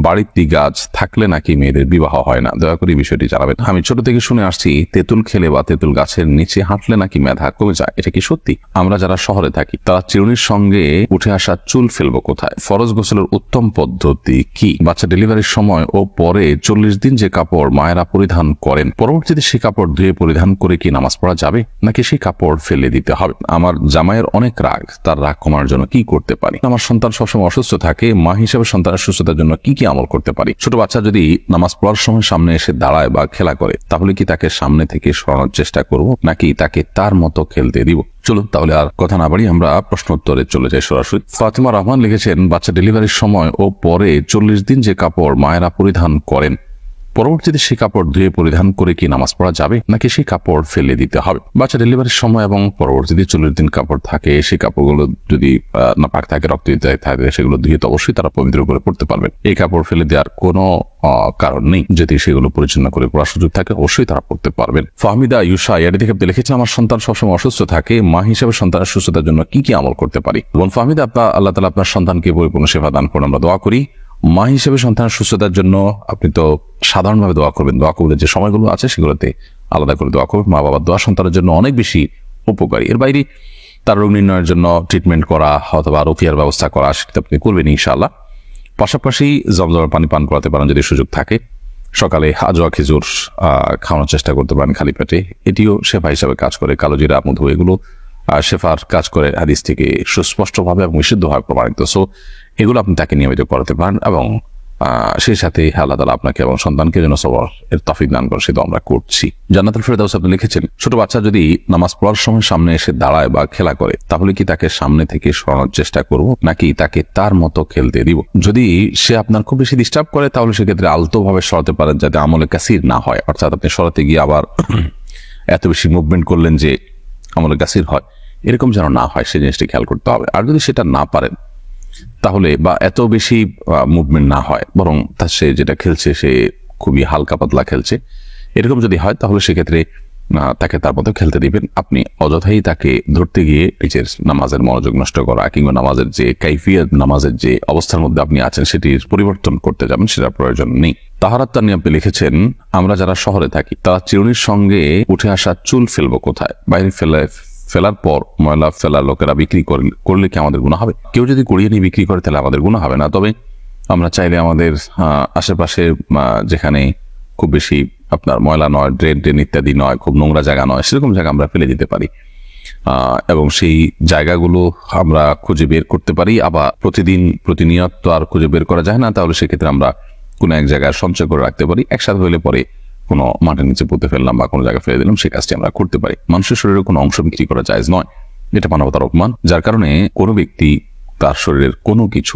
বাড়িতে গাছ থাকলে নাকি মেয়েদের বিবাহ হয় না, দয়া করে বিষয়টি জানাবেন। আমি ছোট থেকে শুনে আসছি তেঁতুল খেলে বা তেঁতুল গাছের নিচে হাঁটলে নাকি মেধা কমে যায়, এটা কি সত্যি? আমরা যারা শহরে থাকি তারা চিরুনির সঙ্গে উঠে আসা চুল ফেলবো কোথায়? ফরজ গোসলের উত্তম পদ্ধতি কি? বাচ্চা ডেলিভারির সময় ও পরে 40 দিন যে কাপড় মায়েরা পরিধান করেন, পরবর্তীতে সেই কাপড় ধুয়ে পরিধান করে কি নামাজ পড়া যাবে, নাকি সেই কাপড় ফেলে দিতে হবে? আমার জামাইয়ের অনেক রাগ, তার রাগ কমার জন্য কি করতে পারি? আমার সন্তান সবসময় অসুস্থ থাকে, মা হিসেবে সন্তানের সুস্থতার জন্য কি কি আমল করতে পারি? ছোট বাচ্চা যদি নামাজ পড়ার সময় সামনে এসে দাঁড়ায় বা খেলা করে, তাহলে কি তাকে সামনে থেকে সরানোর চেষ্টা করব, নাকি তাকে তার মতো খেলতে দিব? চলুন তাহলে আর কথা না বাড়ি আমরা প্রশ্ন উত্তরে চলে যাই সরাসরি। ফাতিমা রহমান লিখেছেন, বাচ্চা ডেলিভারির সময় ও পরে 40 দিন যে কাপড় মায়েরা পরিধান করেন, পরবর্তীতে সেই কাপড় ধুয়ে পরিধান করে কি নামাজ পড়া যাবে, নাকি সেই কাপড় ফেলে দিতে হবে? বাচ্চা ডেলিভারির সময় এবং পরবর্তীতে 40 দিন কাপড় থাকে, সেই কাপড়গুলো যদি নাপাক থাকে, রক্ত থাকে, সেগুলো ধুয়ে তো অবশ্যই তারা পবিত্র করে পড়তে পারবেন। এই কাপড় ফেলে দেওয়ার কোনো কারণ নেই। যদি সেগুলো পরিচালনা করে পড়ার সুযোগ থাকে অবশ্যই তারা পড়তে পারবেন। ফাহমিদা ইউসা এর দিকে লিখেছেন, আমার সন্তান সবসময় অসুস্থ থাকে, মা হিসেবে সন্তানের সুস্থতার জন্য কি কি আমল করতে পারি? এবং ফাহমিদা, আল্লাহ তাআলা আপনার সন্তানকে পরিপূর্ণ সেবা দান করুন, আমরা দোয়া করি। মা হিসেবে সন্তানের সুস্থতার জন্য আপনি তো সাধারণভাবে দোয়া করবেন, দোয়া কবুলের যে সময়গুলো আছে সেগুলোতে আলাদা করে দোয়া করবেন। মা বাবার দোয়া সন্তানের জন্য অনেক বেশি উপকারী। এর বাইরে তার রোগ নির্ণয়ের জন্য ট্রিটমেন্ট করা অথবা রুকিয়ার ব্যবস্থা করা সেটা আপনি করবেন ইনশাআল্লাহ। পাশাপাশি জমজমের পানি পান করাতে পারেন যদি সুযোগ থাকে। সকালে আজওয়া খেজুর খাওয়ানোর চেষ্টা করতে পারেন খালি পেটে, এটিও শেফা হিসাবে কাজ করে। কালোজিরা, মধু, এগুলো শেফার কাজ করে হাদিস থেকে সুস্পষ্টভাবে এবং বিশুদ্ধভাবে প্রমাণিত। সো এগুলো আপনি তাকে নিয়মিত করাতে পারেন এবং সেই সাথে আল্লাহ তাআলা আপনাকে এবং সন্তানকে যেন সবর এর তৌফিক দান করে সেটা আমরা করছি। জান্নাতুল ফেরদাউস আপনি লিখেছেন, ছোট বাচ্চা যদি নামাজ পড়ার সময় সামনে এসে দাঁড়ায় বা খেলা করে, তাহলে কি তাকে সামনে থেকে সরানোর চেষ্টা করব, নাকি তাকে তার মতো খেলতে দিব? যদি সে আপনার খুব বেশি ডিস্টার্ব করে তাহলে সেক্ষেত্রে আলতোভাবে সরাতে পারেন যাতে আমলে কাসির না হয়, অর্থাৎ আপনি সরাতে গিয়ে আবার এত বেশি মুভমেন্ট করলেন যে আমলে কাসির হয়, এরকম যেন না হয় সেই জিনিসটি খেয়াল করতে হবে। আর যদি সেটা না পারেন তাহলে বা এত বেশি মুভমেন্ট না হয়, বরং তার সে যেটা খেলছে সে খুবই হালকা পাতলা খেলছে, এরকম যদি হয় তাহলে সেক্ষেত্রে তাকে তার মতো খেলতে দিবেন। আপনি অযথাই তাকে ধরতে গিয়ে নিজের নামাজের মনোযোগ নষ্ট করা কিংবা নামাজের যে কাইফিয়ত, নামাজের যে অবস্থার মধ্যে আপনি আছেন সেটির পরিবর্তন করতে যাবেন, সেটার প্রয়োজন নেই। তাহারাত তানি আপনি লিখেছেন, আমরা যারা শহরে থাকি তারা চিরুনির সঙ্গে উঠে আসা চুল ফেলবো কোথায়? বাইরে ফেলার পর ময়লা ফেলার লোকেরা বিক্রি করলে কি আমাদের গুনাহ হবে? কেউ যদি কুড়িয়ে নিয়ে বিক্রি করে তাহলে আমাদের গুনাহ হবে না। তবে আমরা চাইলে আমাদের আশেপাশে যেখানে খুব বেশি আপনার ময়লা নয়, ড্রেন ইত্যাদি নয়, খুব নোংরা জায়গা নয়, সেরকম জায়গা আমরা ফেলে দিতে পারি এবং সেই জায়গাগুলো আমরা খুঁজে বের করতে পারি। আবার প্রতিনিয়ত তো আর খুঁজে বের করা যায় না, তাহলে সেক্ষেত্রে আমরা কোনো এক জায়গায় সঞ্চয় করে রাখতে পারি। একসাথে হইলে পরে কোনো মাটির নিচে পুঁতে ফেললাম বা কোনো জায়গায় ফেলে দিলাম, সেই কাজটি আমরা করতে পারি। মানুষের শরীরের কোনো অংশ বিক্রি করা জায়েজ নয়, এটা মানবতার অপমান। যার কারণে কোনো ব্যক্তি তার শরীরের কোনো কিছু,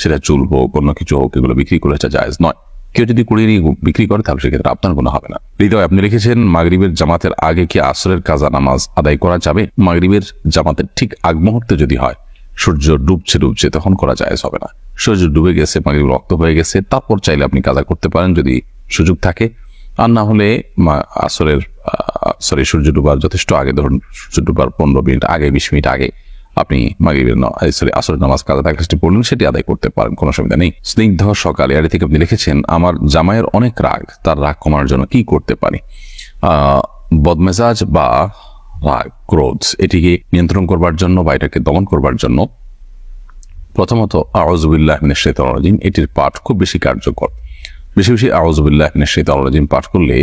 সেটা চুল হোক, অন্য কিছু হোক, এগুলো বিক্রি করে এটা জায়েজ নয়। কেউ যদি কুড়িয়ে নিয়ে বিক্রি করে তাহলে সেক্ষেত্রে আপনার গুনাহ হবে না। হৃদয় আপনি লিখেছেন, মাগরিবের জামাতের আগে কি আসরের কাজা নামাজ আদায় করা যাবে? মাগরিবের জামাতের ঠিক আগ মুহূর্তে যদি হয়, সূর্য ডুবছে তখন করা জায়েজ হবে না। সূর্য ডুবে গেছে, মাগরিব রক্ত হয়ে গেছে, তারপর চাইলে আপনি কাজা করতে পারেন যদি সুযোগ থাকে। আর না হলে সূর্য ডুবার যথেষ্ট আগে, ধরুন সূর্য ডুবার 15 মিনিট আগে, 20 মিনিট আগে আপনি মাগরিবের আসরের নামাজ কাজা থাকলে পড়লেন, সেটি আদায় করতে পারেন, কোনো অসুবিধা নেই। স্নিগ্ধ সকাল এর থেকে আপনি লিখেছেন, আমার জামাইয়ের অনেক রাগ, তার রাগ কমার জন্য কি করতে পারি? বদমেজাজ বা রাগ, ক্রোধ, এটিকে নিয়ন্ত্রণ করবার জন্য বা এটাকে দমন করবার জন্য প্রথমত আউযু বিল্লাহি মিনাশ শাইতানির রাজিম এটির পাঠ খুব বেশি কার্যকর। বেশি বেশি আউযু বিল্লাহি মিনাশ শাইতানির রাজিম পাঠ করলে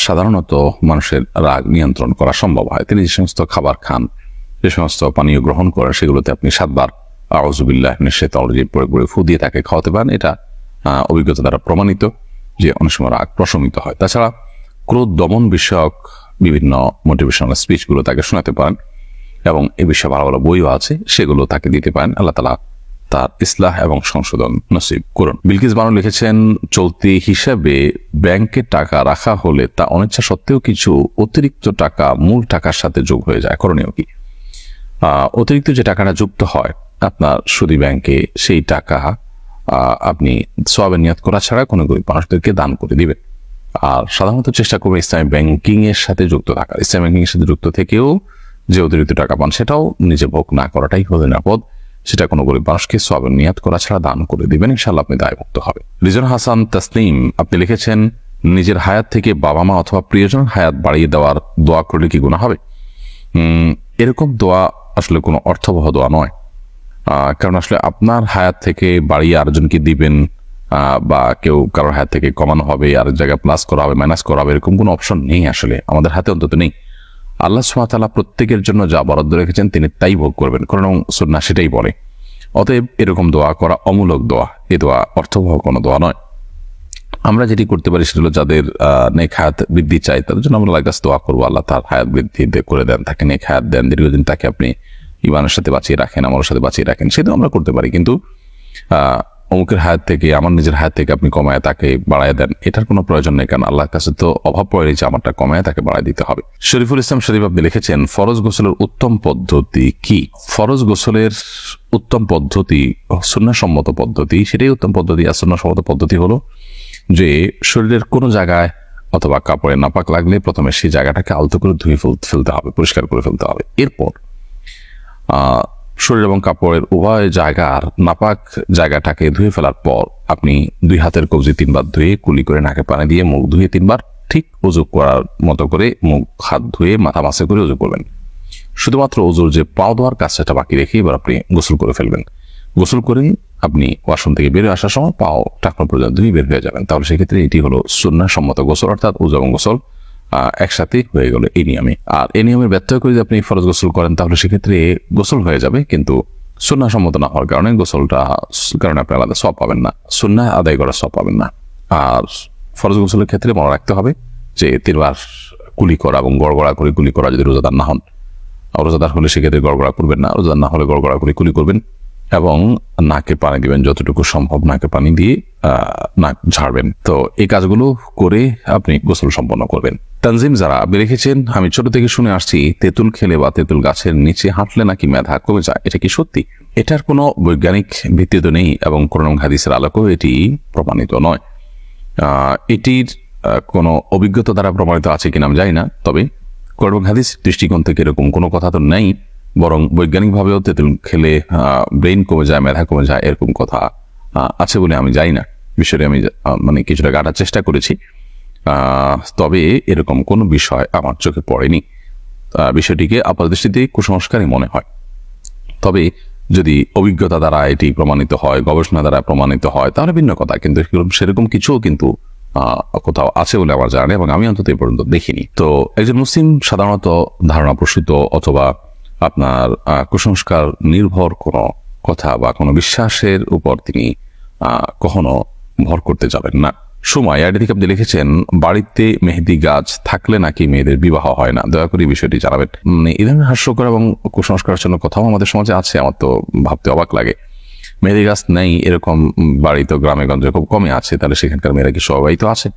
সাধারণত মানুষের রাগ নিয়ন্ত্রণ করা সম্ভব হয়। তিনি যে সমস্ত খাবার খান, যে সমস্ত পানীয় গ্রহণ করেন, সেগুলোতে আপনি 7 বার আউযু বিল্লাহি মিনাশ শাইতানির রাজিম পড়ে ফু দিয়ে তাকে খাওয়াতে পারেন। এটা অভিজ্ঞতা দ্বারা প্রমাণিত যে অনেক সময় রাগ প্রশমিত হয়। তাছাড়া ক্রোধ দমন বিষয়ক বিভিন্ন মোটিভেশনাল স্পিচগুলো তাকে শোনাতে পারেন এবং এ বিষয়ে ভালো ভালো বইও আছে, সেগুলো তাকে দিতে পারেন। আল্লাহ তাআলা তার ইসলাহ এবং সংশোধন নসিব করুন। বিলকিস বানু লিখেছেন, চলতি হিসাবে ব্যাংকে টাকা রাখা হলে তা অনিচ্ছা সত্ত্বেও কিছু অতিরিক্ত টাকা মূল টাকার সাথে যোগ হয়ে যায়, করণীয় কি? অতিরিক্ত যে টাকাটা যুক্ত হয় আপনার সুদী ব্যাংকে, সেই টাকা আপনি সওয়াবের নিয়ত করা ছাড়া কোনো গরিব মানুষদেরকে দান করে দিবেন। আর সাধারণত চেষ্টা করবে ইসলামী ব্যাংকিং এর সাথে যুক্ত থাকা। ইসলামী ব্যাংকিং এর সাথে যুক্ত থেকেও যে অতিরিক্ত টাকা পান সেটাও নিজে ভোগ না করাটাই হলো নিরাপদ। সেটা কোনো গরিব মানুষকে সওয়াবের নিয়াত করা ছাড়া দান করে দিবেন, ইনশাআল্লাহ আপনি দায়মুক্ত হবে। রিজন হাসান তাসনিম আপনি লিখেছেন, নিজের হায়াত থেকে বাবা মা অথবা প্রিয়জনের হায়াত বাড়িয়ে দেওয়ার দোয়া করলে কি গুনাহ হবে? এরকম দোয়া আসলে কোনো অর্থবহ দোয়া নয়, কারণ আসলে আপনার হায়াত থেকে বাড়িয়ে আরেকজনকে দিবেন বা কেউ কারোর হায়াত থেকে কমানো হবে, আরেক জায়গায় প্লাস করা হবে, মাইনাস করা হবে, এরকম কোনো অপশন নেই, আসলে আমাদের হাতে অন্তত নেই। আল্লাহ সুবহানাহু ওয়া তাআলা প্রত্যেকের জন্য যা বরাদ্দ রেখেছেন তিনি তাই ভোগ করবেন, কারণ সুন্নাহ সেটাই বলে। অতএব এরকম দোয়া করা অমূলক দোয়া, এই দোয়া অর্থবহ কোনো দোয়া নয়। আমরা যেটি করতে পারি সেটা হলো, যাদের নেক হায়াত বৃদ্ধি চাই তাদের জন্য আমরা আল্লাহর কাছে দোয়া করবো, আল্লাহ তার হায়াত বৃদ্ধি করে দেন, তাকে নেক হায়াত দেন, দীর্ঘদিন তাকে আপনি ইমানের সাথে বাঁচিয়ে রাখেন, আমার সাথে বাঁচিয়ে রাখেন, সেটাও আমরা করতে পারি। কিন্তু অমুকের হায়াত থেকে আমার নিজের হায়াত থেকে আপনি কমায় তাকে বাড়ায় দেন, এটার কোনো প্রয়োজন নেই, কারণ আল্লাহর কাছে তো অভাব পড়ে যে আমারটা কমায় তাকে বাড়ায় দিতে হবে। শরীফুল ইসলাম শরীফ আপনি লিখেছেন, ফরজ গোসলের উত্তম পদ্ধতি কি? ফরজ গোসলের উত্তম পদ্ধতি সুন্নাহসম্মত পদ্ধতি, সেটাই উত্তম পদ্ধতি। আর সুন্নাহসম্মত পদ্ধতি হলো যে শরীরের কোনো জায়গায় অথবা কাপড়ে নাপাক লাগলে প্রথমে সেই জায়গাটাকে আলতো করে ধুয়ে ফেলতে হবে, পরিষ্কার করে ফেলতে হবে। এরপর শরীর এবং কাপড়ের উভয় জায়গার নাপাক জায়গাটাকে ধুয়ে ফেলার পর আপনি 2 হাতের কবজি 3 বার ধুয়ে কুলি করে নাকে পানি দিয়ে মুখ ধুয়ে 3 বার ঠিক ওযু করার মতো করে মুখ হাত ধুয়ে মাথা মাসে করে ওযু করবেন। শুধুমাত্র ওযুর যে পাও ধোয়ার কাজ সেটা বাকি রেখে এবার আপনি গোসল করে ফেলবেন। গোসল করে আপনি ওয়াশরুম থেকে বেরিয়ে আসার সময় পাও টাকনো পর্যন্ত ধুয়ে বের হয়ে যাবেন। তাহলে সেক্ষেত্রে এটি হলো সুন্নাহসম্মত গোসল, অর্থাৎ ওযু এবং গোসল একসাথে হয়ে গেল এই নিয়মে। আর এই নিয়মের ব্যত্যয় করে যদি আপনি ফরজ গোসল করেন তাহলে সেক্ষেত্রে গোসল হয়ে যাবে, কিন্তু সুন্নাহসম্মত না হওয়ার কারণে গোসলটা কারণে আপনি আলাদা সওয়াব পাবেন না, সুন্নাহ আদায় করার সওয়াব পাবেন না। আর ফরজ গোসলের ক্ষেত্রে মনে রাখতে হবে যে 3 বার কুলি করা এবং গড়গড়া করে কুলি করা, যদি রোজাদার না হন। রোজাদার হলে সেক্ষেত্রে গড়গড়া করবেন না, রোজাদার না হলে গড়গড়া করে কুলি করবেন এবং নাকে পানি দিবেন, যতটুকু সম্ভব নাকে পানি দিয়ে নাক ঝাড়বেন। তো এই কাজগুলো করে আপনি গোসল সম্পন্ন করবেন। তানজিম যারা আপনি লিখেছেন, আমি ছোট থেকে শুনে আসছি তেঁতুল খেলে বা তেঁতুল গাছের নিচে হাঁটলে নাকি মেধা কমে যায়, এটা কি সত্যি? এটার কোনো বৈজ্ঞানিক ভিত্তি তো নেই এবং কোরআন হাদিসের আলোকেও এটি প্রমাণিত নয়। এটির কোনো অভিজ্ঞতা দ্বারা প্রমাণিত আছে কিনা আমি জানি না, তবে কোরআন হাদিস দৃষ্টিকোণ থেকে এরকম কোনো কথা তো নেই, বরং বৈজ্ঞানিক ভাবেও তেঁতুল খেলে ব্রেইন কমে যায়, মেধা কমে যায়, এরকম কথা আছে বলে আমি জানি না। বিষয়টি আমি মানে কিছুটা ঘাটার চেষ্টা করেছি, তবে এরকম কোনো বিষয় আমার চোখে পড়েনি। বিষয়টিকে আপাতদৃষ্টিতে কুসংস্কারই মনে হয়। তবে যদি অভিজ্ঞতা দ্বারা এটি প্রমাণিত হয়, গবেষণা দ্বারা প্রমাণিত হয় তাহলে ভিন্ন কথা, কিন্তু সেরকম কিছুও কিন্তু কোথাও আছে বলে আমার জানা নেই এবং আমি অন্তত এই পর্যন্ত দেখিনি। তো একজন মুসলিম সাধারণত ধারণা প্রসূত অথবা আপনার কুসংস্কার নির্ভর কোনো কথা বা কোনো বিশ্বাসের উপর তিনি কখনো ভর করতে যাবেন না। সময় আইডি থেকে আপনি লিখেছেন, বাড়িতে মেহেদি গাছ থাকলে নাকি মেয়েদের বিবাহ হয় না, দয়া করে বিষয়টি জানাবেন। এই ধরনের হাস্যকর এবং কুসংস্কারের জন্য কথাও আমাদের সমাজে আছে, আমার তো ভাবতে অবাক লাগে। মেহেদি গাছ নেই এরকম বাড়ি তো গ্রামে গঞ্জে খুব কমই আছে, তাহলে সেখানকার মেয়েরা কি সবাই তো আছে?